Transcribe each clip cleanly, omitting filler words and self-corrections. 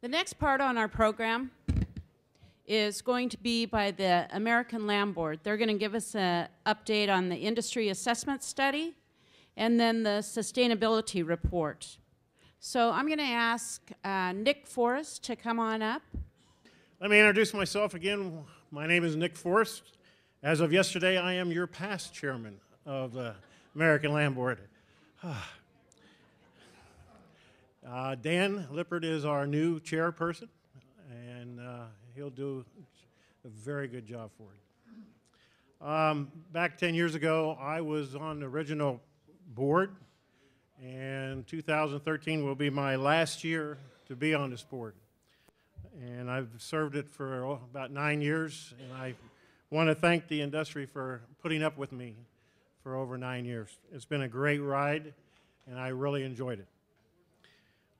The next part on our program is going to be by the American Lamb Board. They're going to give us an update on the industry assessment study and then the sustainability report. So I'm going to ask Nick Forrest to come on up. Let me introduce myself again. My name is Nick Forrest. As of yesterday, I am your past chairman of the American Lamb Board. Dan Lippert is our new chairperson, and he'll do a very good job for it. Back 10 years ago, I was on the original board, and 2013 will be my last year to be on this board. And I've served it for about 9 years, and I want to thank the industry for putting up with me for over 9 years. It's been a great ride, and I really enjoyed it.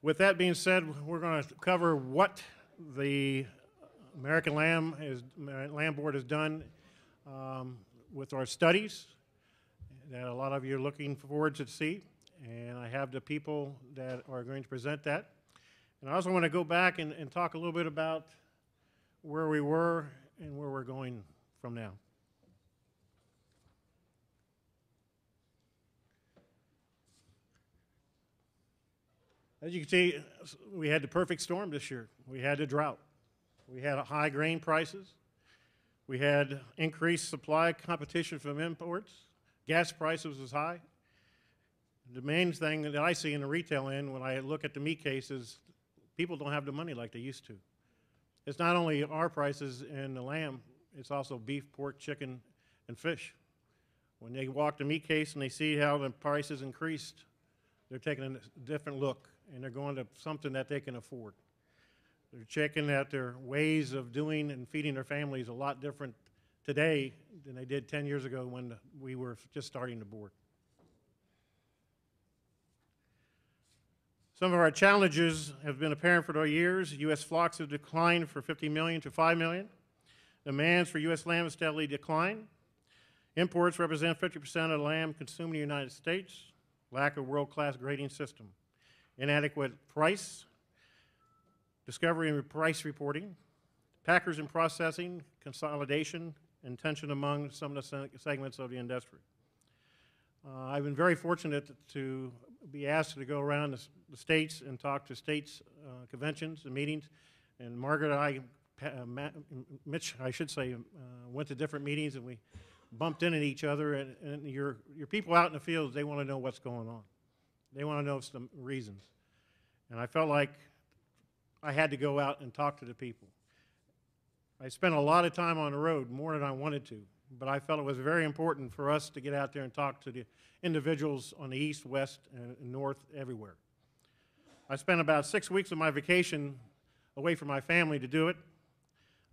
With that being said, we're going to cover what the American Lamb Board has done with our studies that a lot of you are looking forward to see, and I have the people that are going to present that. And I also want to go back and talk a little bit about where we were and where we're going from now. As you can see, we had the perfect storm this year. We had the drought. We had high grain prices. We had increased supply competition from imports. Gas prices was high. The main thing that I see in the retail end when I look at the meat cases, people don't have the money like they used to. It's not only our prices in the lamb, it's also beef, pork, chicken, and fish. When they walk the meat case and they see how the prices increased, they're taking a different look, and they're going to something that they can afford. They're checking that their ways of doing and feeding their families a lot different today than they did 10 years ago when we were just starting the board. Some of our challenges have been apparent for the years. U.S. flocks have declined from 50 million to 5 million. Demands for U.S. lamb have steadily declined. Imports represent 50% of the lamb consumed in the United States. Lack of world-class grading system. Inadequate price, discovery and price reporting, packers and processing, consolidation, and tension among some of the segments of the industry. I've been very fortunate to be asked to go around the states and talk to states conventions and meetings. And Margaret and I, Mitch, I should say, went to different meetings, and we bumped into each other. And your people out in the fields, they want to know what's going on. They want to know some reasons. And I felt like I had to go out and talk to the people. I spent a lot of time on the road, more than I wanted to, but I felt it was very important for us to get out there and talk to the individuals on the east, west, and north, everywhere. I spent about 6 weeks of my vacation away from my family to do it.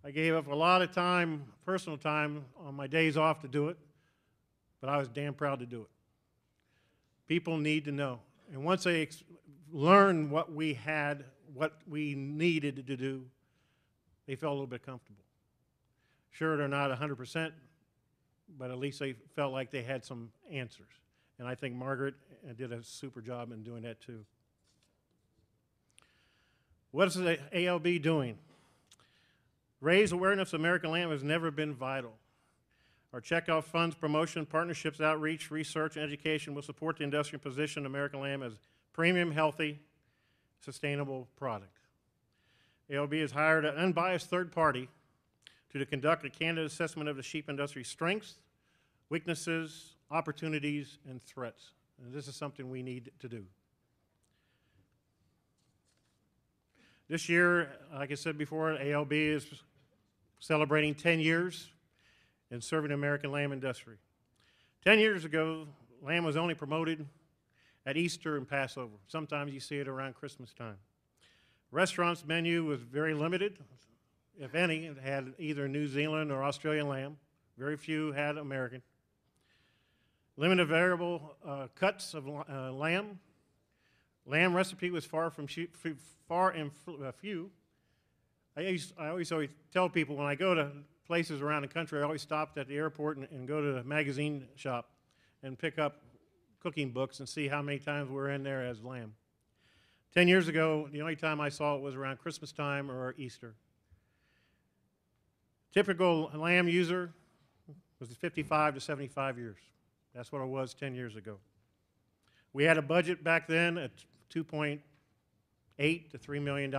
I gave up a lot of time, personal time, on my days off to do it, but I was damn proud to do it. People need to know. And once they learn what we had, what we needed to do, they felt a little bit comfortable. Sure, they're not 100%, but at least they felt like they had some answers. And I think Margaret did a super job in doing that too. What is the ALB doing? Raise awareness of American lamb has never been vital. Our checkoff funds, promotion, partnerships, outreach, research, and education will support the industrial position of American lamb as premium, healthy, sustainable product. ALB has hired an unbiased third party to conduct a candid assessment of the sheep industry's strengths, weaknesses, opportunities, and threats. And this is something we need to do. This year, like I said before, ALB is celebrating 10 years in serving the American lamb industry. 10 years ago, lamb was only promoted at Easter and Passover. Sometimes you see it around Christmas time. Restaurants' menu was very limited. If any, it had either New Zealand or Australian lamb. Very few had American. Limited variable cuts of lamb. Lamb recipe was far and few. I always tell people when I go to places around the country, I always stop at the airport and go to the magazine shop and pick up cooking books and see how many times we're in there as lamb. 10 years ago, the only time I saw it was around Christmas time or Easter. Typical lamb user was 55 to 75 years. That's what it was 10 years ago. We had a budget back then at $2.8 to $3 million.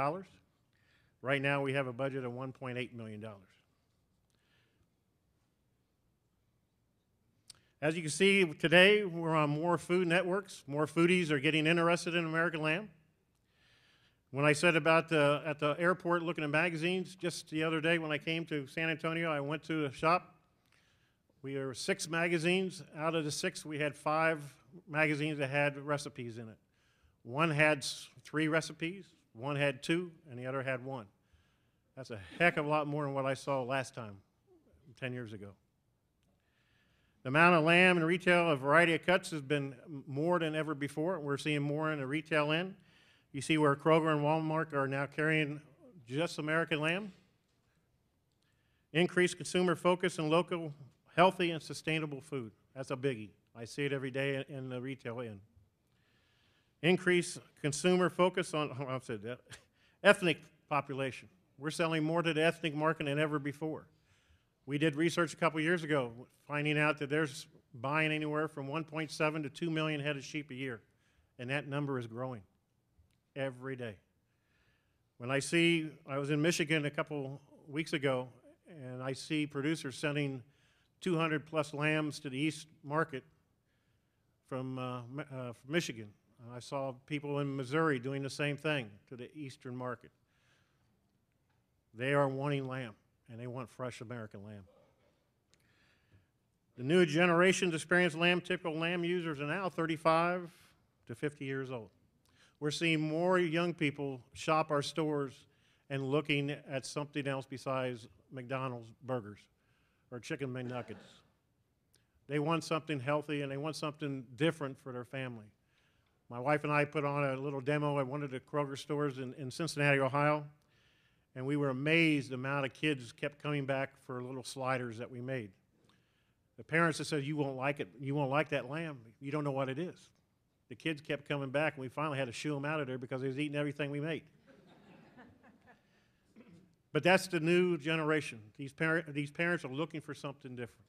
Right now we have a budget of $1.8 million. As you can see today, we're on more food networks. More foodies are getting interested in American lamb. When I said about at the airport looking at magazines, just the other day when I came to San Antonio, I went to a shop. We were 6 magazines. Out of the 6, we had 5 magazines that had recipes in it. One had 3 recipes, one had 2, and the other had 1. That's a heck of a lot more than what I saw last time, 10 years ago. The amount of lamb in retail, a variety of cuts, has been more than ever before. We're seeing more in the retail end. You see where Kroger and Walmart are now carrying just American lamb. Increased consumer focus on local, healthy, and sustainable food. That's a biggie. I see it every day in the retail end. Increased consumer focus on ethnic population. We're selling more to the ethnic market than ever before. We did research a couple years ago, finding out that there's buying anywhere from 1.7 to 2 million head of sheep a year, and that number is growing every day. When I was in Michigan a couple weeks ago, and I see producers sending 200 plus lambs to the east market from Michigan. I saw people in Missouri doing the same thing to the eastern market. They are wanting lamb, and they want fresh American lamb. The new generation's experienced lamb, typical lamb users are now 35 to 50 years old. We're seeing more young people shop our stores and looking at something else besides McDonald's burgers or chicken McNuggets. They want something healthy and they want something different for their family. My wife and I put on a little demo at one of the Kroger stores in Cincinnati, Ohio, and we were amazed the amount of kids kept coming back for little sliders that we made. The parents that said, "You won't like it, you won't like that lamb, you don't know what it is." The kids kept coming back, and we finally had to shoo them out of there because they was eating everything we made. But that's the new generation. These parents are looking for something different.